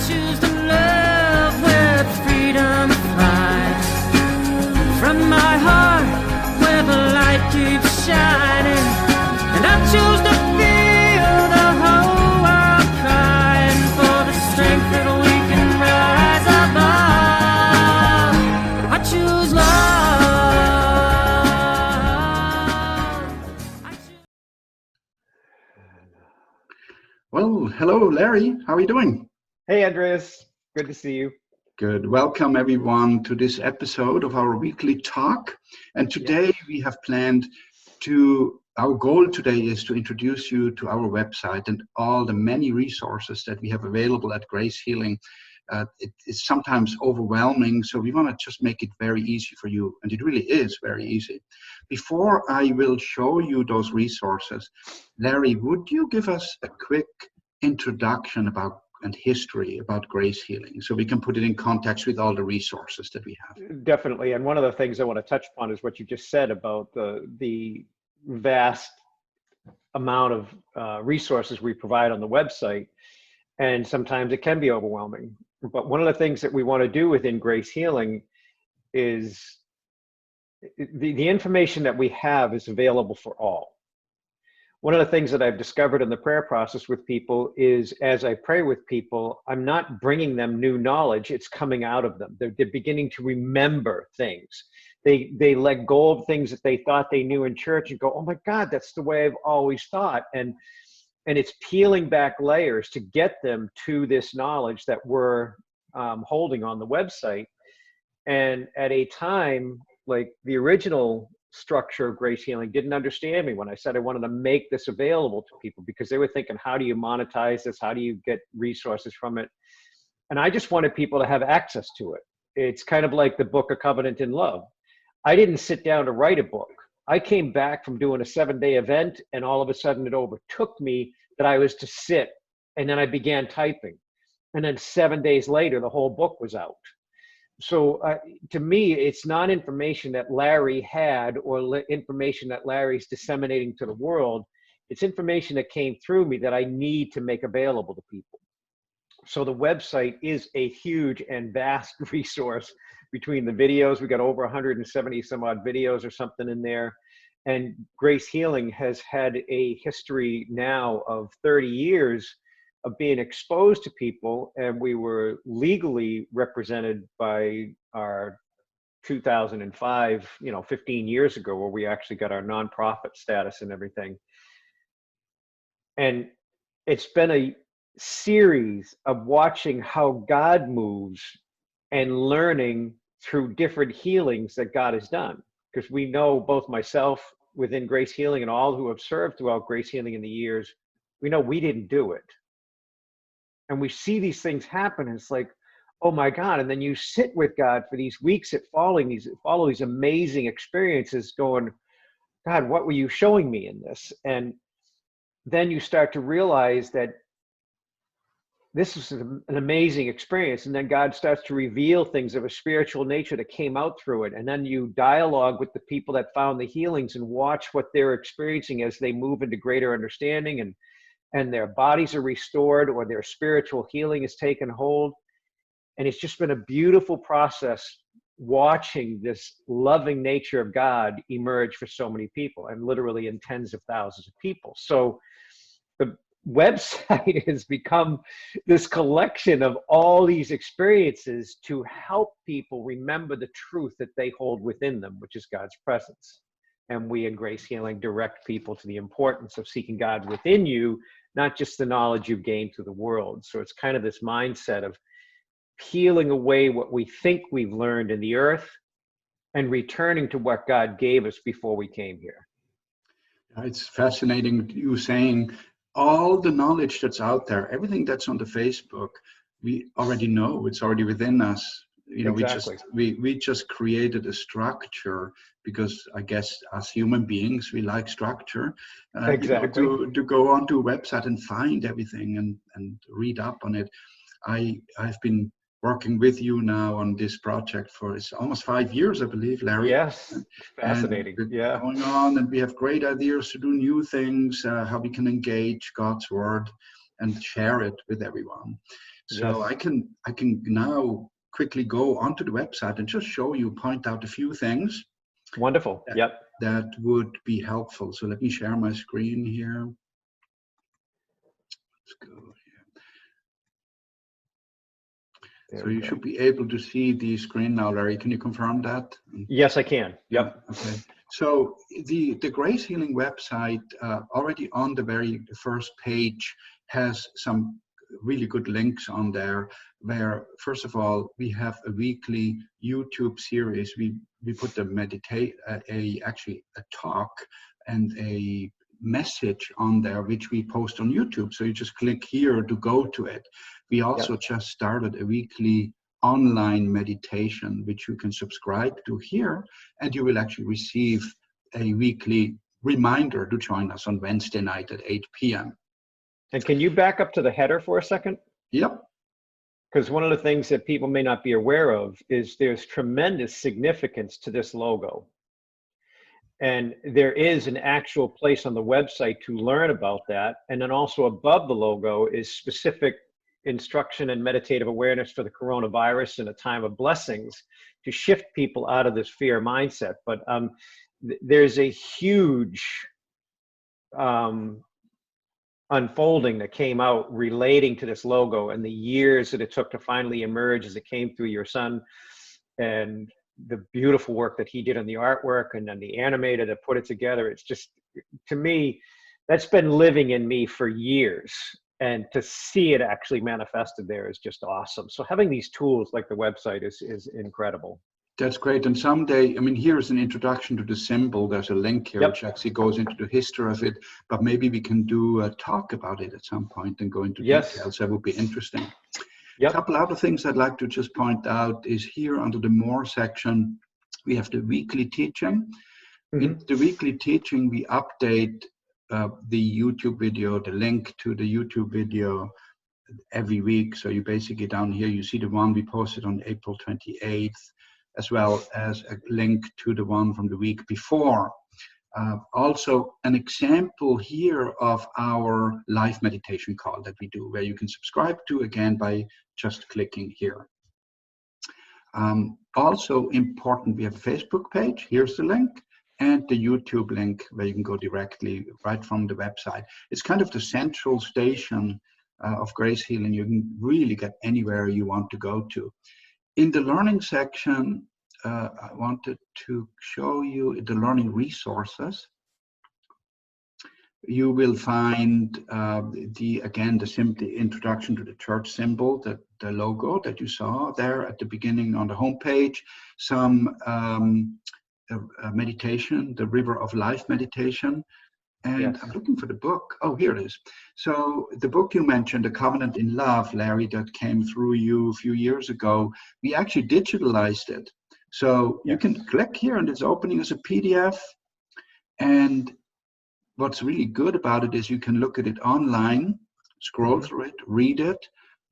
choose to love where freedom flies. From my heart where the light keeps shining. And I choose to feel the whole world crying for the strength that we can rise above. I choose love. Well, hello, Larry. How are you doing? Hey, Andreas. Good to see you. Good. Welcome, everyone, to this episode of our weekly talk. And today we have planned our goal today is to introduce you to our website and all the many resources that we have available at Grace Healing. It's sometimes overwhelming, so we want to just make it very easy for you, and it really is very easy. Before I will show you those resources, Larry, would you give us a quick introduction and history about Grace Healing so we can put it in context with all the resources that we have? Definitely. And one of the things I want to touch upon is what you just said about the vast amount of resources we provide on the website. And sometimes it can be overwhelming. But one of the things that we want to do within Grace Healing is the information that we have is available for all. One of the things that I've discovered in the prayer process with people is as I pray with people, I'm not bringing them new knowledge, it's coming out of them. They're beginning to remember things. They let go of things that they thought they knew in church and go, oh my God, that's the way I've always thought. And it's peeling back layers to get them to this knowledge that we're holding on the website. And at a time, like the original structure of Grace Healing didn't understand me when I said I wanted to make this available to people, because they were thinking, how do you monetize this? How do you get resources from it? And I just wanted people to have access to it. It's kind of like the book of Covenant in Love. I didn't sit down to write a book. I came back from doing a 7-day event, and all of a sudden it overtook me that I was to sit, and then I began typing. And then 7 days later, the whole book was out. So to me, it's not information that Larry had or information that Larry's disseminating to the world. It's information that came through me that I need to make available to people. So the website is a huge and vast resource between the videos. We got over 170 some odd videos or something in there. And Grace Healing has had a history now of 30 years of being exposed to people, and we were legally represented by our 2005, 15 years ago, where we actually got our nonprofit status and everything. And it's been a series of watching how God moves and learning through different healings that God has done. Because we know, both myself within Grace Healing and all who have served throughout Grace Healing in the years, we know we didn't do it. And we see these things happen, and it's like, oh my God. And then you sit with God for these weeks follow these amazing experiences going, God, what were you showing me in this? And then you start to realize that this is an amazing experience. And then God starts to reveal things of a spiritual nature that came out through it. And then you dialogue with the people that found the healings and watch what they're experiencing as they move into greater understanding, and their bodies are restored, or their spiritual healing is taken hold. And it's just been a beautiful process watching this loving nature of God emerge for so many people, and literally in tens of thousands of people. So the website has become this collection of all these experiences to help people remember the truth that they hold within them, which is God's presence. And we in Grace Healing direct people to the importance of seeking God within you, not just the knowledge you've gained through the world. So it's kind of this mindset of peeling away what we think we've learned in the earth and returning to what God gave us before we came here. It's fascinating you saying all the knowledge that's out there, everything that's on the Facebook, we already know, it's already within us. Exactly. we just created a structure because I guess as human beings we like structure. Exactly. To go onto a website and find everything and read up on it. I've been working with you now on this project for it's almost 5 years, I believe, Larry. Yes, fascinating. Yeah, going on, and we have great ideas to do new things, how we can engage God's word and share it with everyone. So Yes. I can now quickly go onto the website and just show you, point out a few things Wonderful. that, Yep. that would be helpful. So let me share my screen here. Let's go here. There So we you go. should be able to see the screen now, Larry. Can you confirm that? Yes, I can. Yep. Okay. So the Grace Healing website, already on the very first page, has some really good links on there, where first of all we have a weekly YouTube series. We put actually a talk and a message on there which we post on YouTube. So you just click here to go to it. We also just started a weekly online meditation which you can subscribe to here, and you will actually receive a weekly reminder to join us on Wednesday night at 8 p.m. And can you back up to the header for a second? Yep. Because one of the things that people may not be aware of is there's tremendous significance to this logo. And there is an actual place on the website to learn about that. And then also above the logo is specific instruction and meditative awareness for the coronavirus in a time of blessings to shift people out of this fear mindset. But there's a huge unfolding that came out relating to this logo and the years that it took to finally emerge as it came through your son, and the beautiful work that he did on the artwork and then the animator that put it together. It's just, to me, that's been living in me for years. And to see it actually manifested there is just awesome. So having these tools like the website is incredible. That's great. And someday, I mean, here's an introduction to the symbol. There's a link here which actually goes into the history of it, but maybe we can do a talk about it at some point and go into details. That would be interesting. A couple other things I'd like to just point out is here under the More section, we have the weekly teaching. In the weekly teaching, we update the YouTube video, the link to the YouTube video every week. So you basically down here, you see the one we posted on April 28th, as well as a link to the one from the week before. Also an example here of our live meditation call that we do, where you can subscribe to, again, by just clicking here. Also important, we have a Facebook page. Here's the link. And the YouTube link where you can go directly right from the website. It's kind of the central station of Grace Healing. You can really get anywhere you want to go to. In the learning section, I wanted to show you the learning resources. You will find the introduction to the church symbol, the logo that you saw there at the beginning on the homepage, some meditation, the River of Life meditation. And I'm looking for the book. Oh, here it is. So the book you mentioned, The Covenant in Love, Larry, that came through you a few years ago, we actually digitalized it. So you can click here and it's opening as a PDF. And what's really good about it is you can look at it online, scroll through it, read it.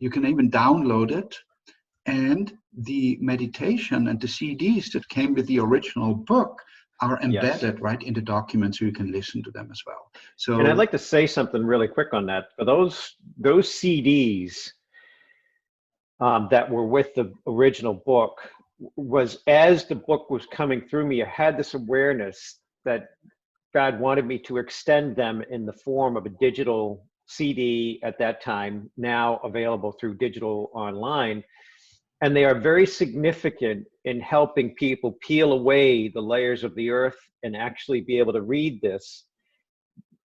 You can even download it. And the meditation and the CDs that came with the original book are embedded right in the document, so you can listen to them as well. So, and I'd like to say something really quick on that. For those CDs that were with the original book, was as the book was coming through me, I had this awareness that God wanted me to extend them in the form of a digital CD at that time, now available through digital online. And they are very significant in helping people peel away the layers of the earth and actually be able to read this.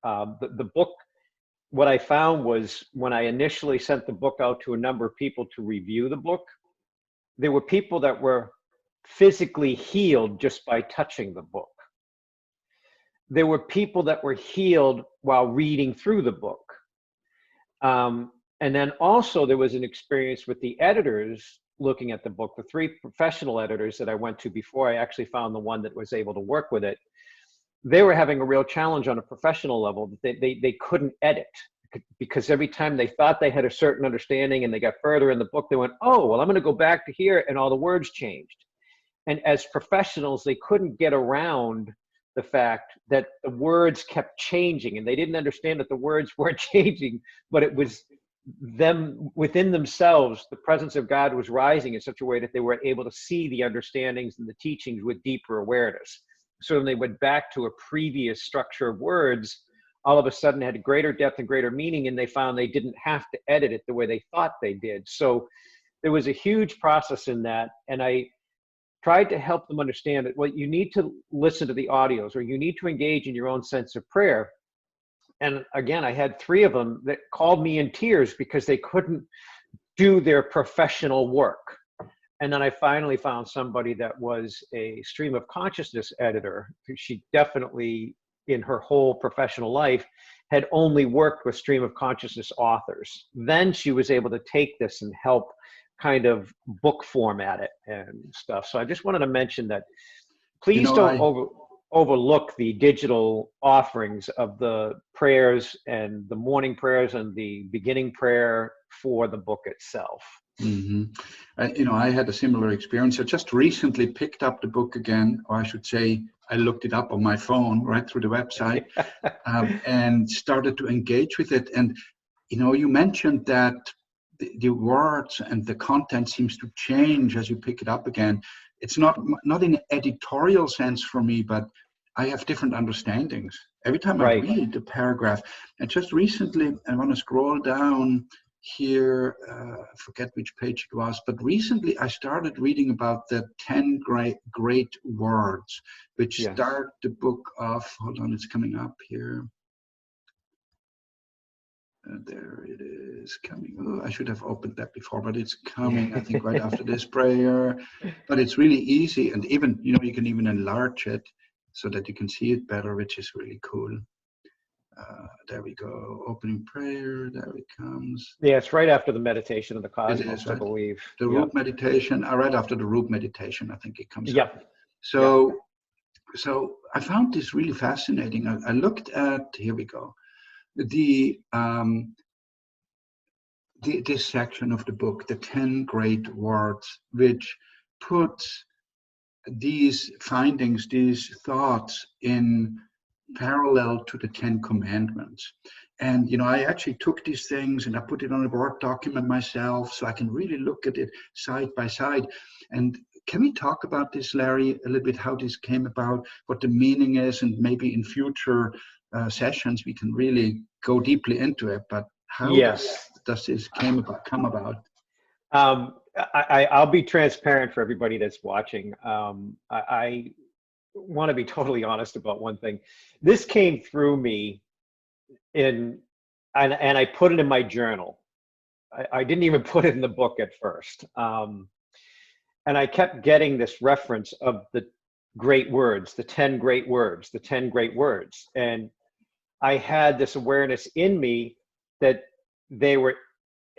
The book, what I found was when I initially sent the book out to a number of people to review the book, there were people that were physically healed just by touching the book. There were people that were healed while reading through the book. And then also there was an experience with the editors looking at the book, the 3 professional editors that I went to before I actually found the one that was able to work with it. They were having a real challenge on a professional level. They couldn't edit because every time they thought they had a certain understanding and they got further in the book, they went, oh, well, I'm going to go back to here, and all the words changed. And as professionals, they couldn't get around the fact that the words kept changing, and they didn't understand that the words weren't changing, but it was them within themselves, the presence of God was rising in such a way that they were able to see the understandings and the teachings with deeper awareness. So when they went back to a previous structure of words, all of a sudden had greater depth and greater meaning, and they found they didn't have to edit it the way they thought they did. So there was a huge process in that, and I tried to help them understand that, well, you need to listen to the audios, or you need to engage in your own sense of prayer. And again, I had 3 of them that called me in tears because they couldn't do their professional work. And then I finally found somebody that was a stream of consciousness editor. She definitely, in her whole professional life, had only worked with stream of consciousness authors. Then she was able to take this and help kind of book format it and stuff. So I just wanted to mention that please don't overlook the digital offerings of the prayers and the morning prayers and the beginning prayer for the book itself. Mm-hmm. I had a similar experience. I just recently picked up the book again, or I should say, I looked it up on my phone right through the website and started to engage with it. And, you mentioned that the words and the content seems to change as you pick it up again. It's not in an editorial sense for me, but I have different understandings every time I read a paragraph. And just recently, I want to scroll down here, I forget which page it was, but recently I started reading about the 10 great words, which start the book off. Hold on, it's coming up here. There it is coming. Oh, I should have opened that before, but it's coming, I think, right after this prayer. But it's really easy, and even, you can even enlarge it so that you can see it better, which is really cool. There we go. Opening prayer. There it comes. Yeah, it's right after the meditation of the cosmos, I believe. The root meditation. Right after the root meditation, I think it comes. Yeah. Up. So I found this really fascinating. I looked at. Here we go. This section of the book, the 10 great words, which puts these findings, these thoughts in parallel to the 10 commandments. And I actually took these things and I put it on a Word document myself so I can really look at it side by side. And can we talk about this, Larry, a little bit, how this came about, what the meaning is, and maybe in future sessions we can really go deeply into it. But how does this come about? I'll be transparent for everybody that's watching. I want to be totally honest about one thing. This came through me and I put it in my journal. I didn't even put it in the book at first. And I kept getting this reference of the great words, the 10 great words, the 10 great words. And I had this awareness in me that they were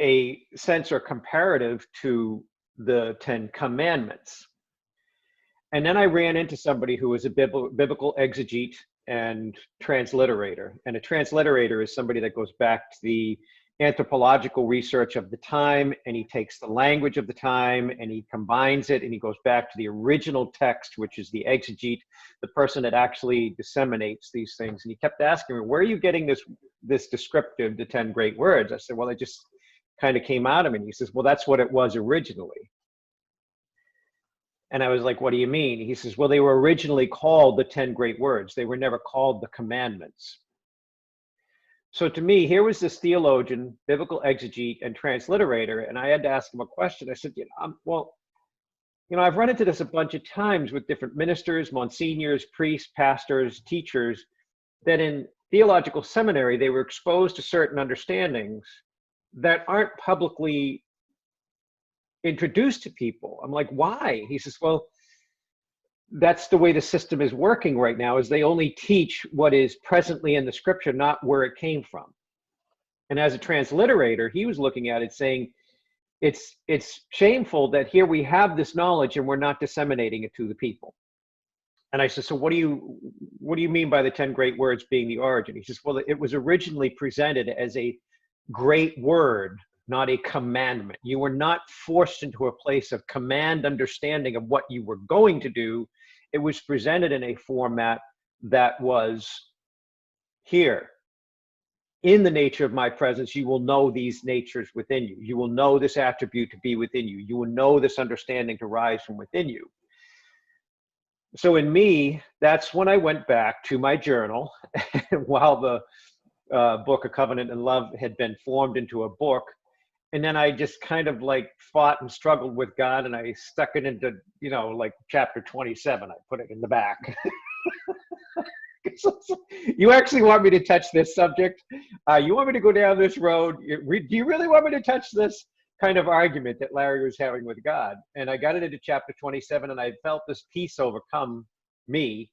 a sense or comparative to the 10 commandments. And then I ran into somebody who was a biblical exegete and transliterator. And a transliterator is somebody that goes back to the anthropological research of the time, and he takes the language of the time and he combines it and he goes back to the original text, which is the exegete, the person that actually disseminates these things. And he kept asking me, where are you getting this descriptive, the 10 great words? I said, well, it just kind of came out of me. And he says, well, that's what it was originally. And I was like, what do you mean? He says, well, they were originally called the 10 great words. They were never called the commandments. So to me, here was this theologian, biblical exegete, and transliterator, and I had to ask him a question. I said, I've run into this a bunch of times with different ministers, monsignors, priests, pastors, teachers, that in theological seminary, they were exposed to certain understandings that aren't publicly introduced to people. I'm like, why? He says, well, that's the way the system is working right now, is they only teach what is presently in the scripture, not where it came from. And as a transliterator, he was looking at it saying, it's shameful that here we have this knowledge and we're not disseminating it to the people. And I said, so what do you mean by the 10 great words being the origin? He says, well, it was originally presented as a great word, not a commandment. You were not forced into a place of command understanding of what you were going to do. It was presented in a format that was here. in the nature of my presence, you will know these natures within you. You will know this attribute to be within you. You will know this understanding to rise from within you. So in me, that's when I went back to my journal while the book of Covenant and Love had been formed into a book. And then I just kind of like fought and struggled with God, and I stuck it into, like chapter 27. I put it in the back. You actually want me to touch this subject? You want me to go down this road? Do you really want me to touch this kind of argument that Larry was having with God? And I got it into chapter 27, and I felt this peace overcome me.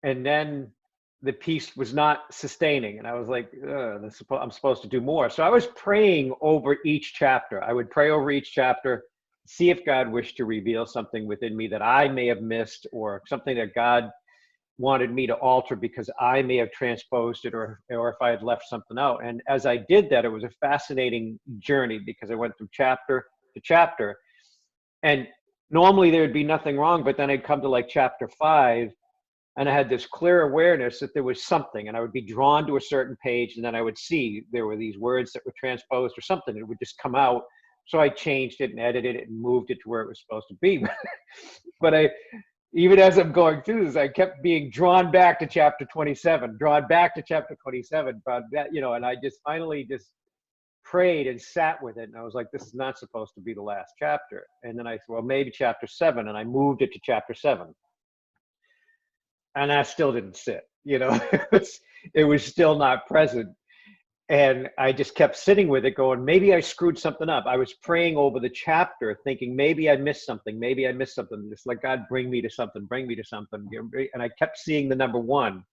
And then the peace was not sustaining. And I was like, I'm supposed to do more. So I was praying over each chapter. I would pray over each chapter, see if God wished to reveal something within me that I may have missed, or something that God wanted me to alter because I may have transposed it, or if I had left something out. And as I did that, it was a fascinating journey, because I went through chapter to chapter, and normally there would be nothing wrong, but then I'd come to like chapter 5, and I had this clear awareness that there was something, and I would be drawn to a certain page, and then I would see there were these words that were transposed or something. It would just come out. So I changed it and edited it and moved it to where it was supposed to be. But even as I'm going through this, I kept being drawn back to chapter 27, but that, and I just finally just prayed and sat with it. And I was like, this is not supposed to be the last chapter. And then I said, well, maybe chapter 7. And I moved it to chapter 7. And that still didn't sit, it was still not present. And I just kept sitting with it going, maybe I screwed something up. I was praying over the chapter thinking, maybe I missed something. Just like, God, bring me to something. And I kept seeing the number 1,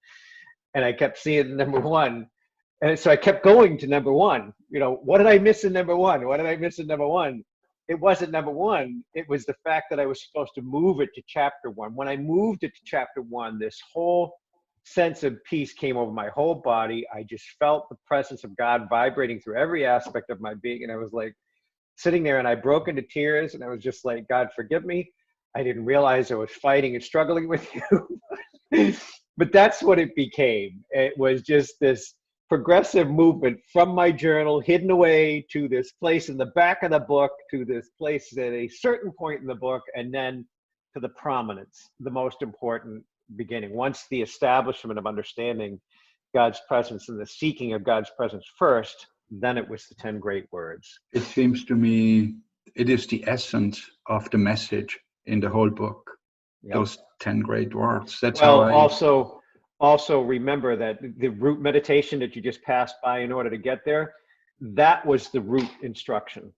and I kept seeing the number 1. And so I kept going to number 1. What did I miss in number 1? It wasn't number 1. It was the fact that I was supposed to move it to chapter 1. When I moved it to chapter 1, this whole sense of peace came over my whole body. I just felt the presence of God vibrating through every aspect of my being. And I was like sitting there, and I broke into tears, and I was just like, God, forgive me. I didn't realize I was fighting and struggling with you. But that's what it became. It was just this progressive movement from my journal hidden away to this place in the back of the book, to this place at a certain point in the book, and then to the prominence, the most important beginning. Once the establishment of understanding God's presence and the seeking of God's presence first, then it was the 10 great words. It seems to me it is the essence of the message in the whole book. Yep. Those 10 great words. That's Also remember that the root meditation that you just passed by in order to get there, that was the root instruction.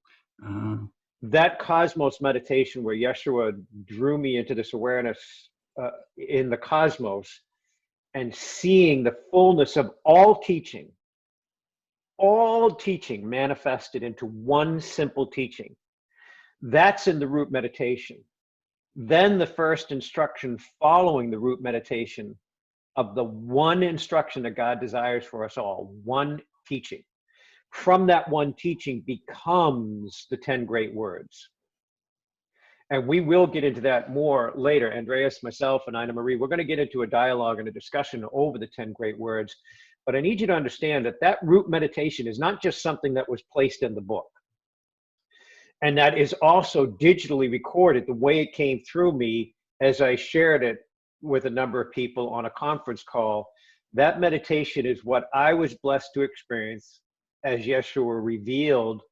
That cosmos meditation where Yeshua drew me into this awareness in the cosmos, and seeing the fullness of all teaching manifested into one simple teaching. That's in the root meditation. Then the first instruction following the root meditation of the one instruction that God desires for us all, one teaching. From that one teaching becomes the 10 great words. And we will get into that more later. Andreas, myself, and Ina Marie, we're going to get into a dialogue and a discussion over the 10 great words. But I need you to understand that that root meditation is not just something that was placed in the book. And that is also digitally recorded the way it came through me as I shared it with a number of people on a conference call. That meditation is what I was blessed to experience as Yeshua revealed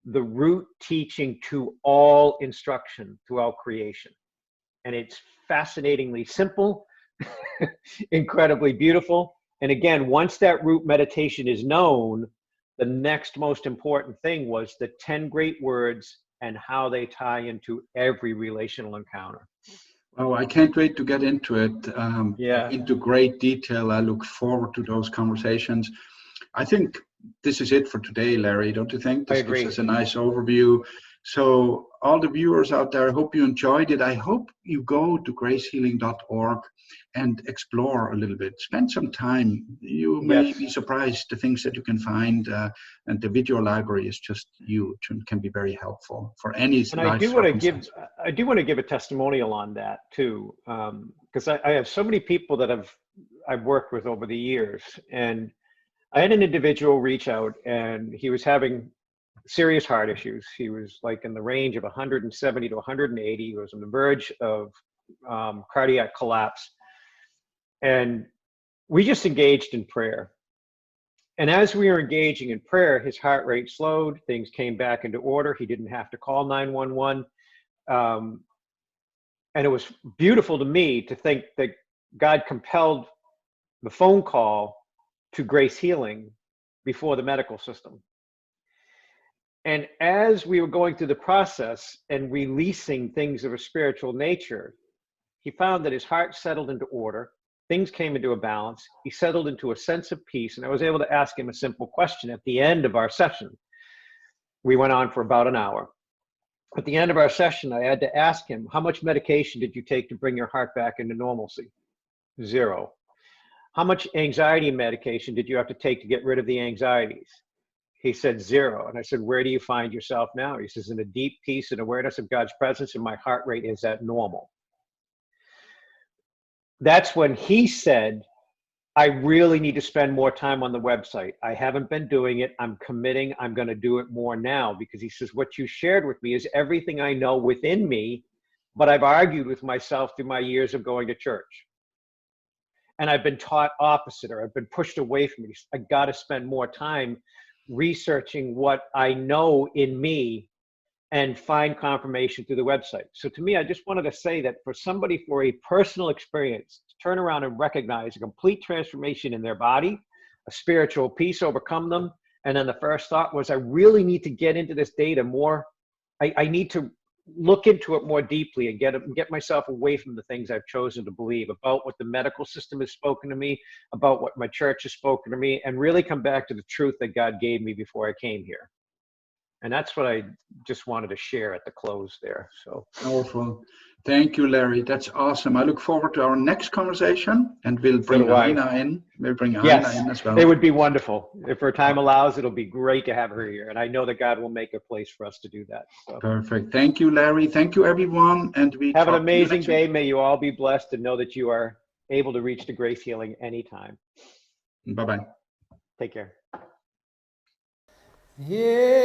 the root teaching to all instruction throughout creation. And it's fascinatingly simple, incredibly beautiful. And again, once that root meditation is known, the next most important thing was the 10 great words and how they tie into every relational encounter. Oh, I can't wait to get into it, into great detail. I look forward to those conversations. I think this is it for today, Larry. Don't you think? This gives us a nice overview. So all the viewers out there, I hope you enjoyed it. I hope you go to gracehealing.org and explore a little bit. Spend some time. You may be surprised the things that you can find. And the video library is just huge and can be very helpful for any. And I do want to give a testimonial on that too, because I have so many people that I've worked with over the years, and I had an individual reach out, and he was having serious heart issues. He was like in the range of 170 to 180. He was on the verge of cardiac collapse. And we just engaged in prayer. And as we were engaging in prayer, his heart rate slowed, things came back into order. He didn't have to call 911. And it was beautiful to me to think that God compelled the phone call to Grace Healing before the medical system. And as we were going through the process and releasing things of a spiritual nature, he found that his heart settled into order. Things came into a balance. He settled into a sense of peace. And I was able to ask him a simple question at the end of our session. We went on for about an hour. At the end of our session, I had to ask him, how much medication did you take to bring your heart back into normalcy? 0. How much anxiety medication did you have to take to get rid of the anxieties? He said 0. And I said, where do you find yourself now? He says, in a deep peace and awareness of God's presence, and my heart rate is at normal. That's when he said, I really need to spend more time on the website. I haven't been doing it. I'm committing. I'm going to do it more now, because he says, what you shared with me is everything I know within me, but I've argued with myself through my years of going to church. And I've been taught opposite, or I've been pushed away from it. I got to spend more time researching what I know in me and find confirmation through the website. So to me, I just wanted to say that for somebody, for a personal experience, to turn around and recognize a complete transformation in their body, a spiritual peace overcome them. And then the first thought was, I really need to get into this data more. I need to look into it more deeply and get myself away from the things I've chosen to believe about what the medical system has spoken to me, about what my church has spoken to me, and really come back to the truth that God gave me before I came here. And that's what I just wanted to share at the close there. So powerful. Thank you, Larry. That's awesome. I look forward to our next conversation, and we'll bring Aina in. We'll bring Aina in as well. It would be wonderful. If her time allows, it'll be great to have her here. And I know that God will make a place for us to do that. So. Perfect. Thank you, Larry. Thank you, everyone. And we have an amazing day. May you all be blessed, and know that you are able to reach the Grace Healing anytime. Bye-bye. Take care. Yeah.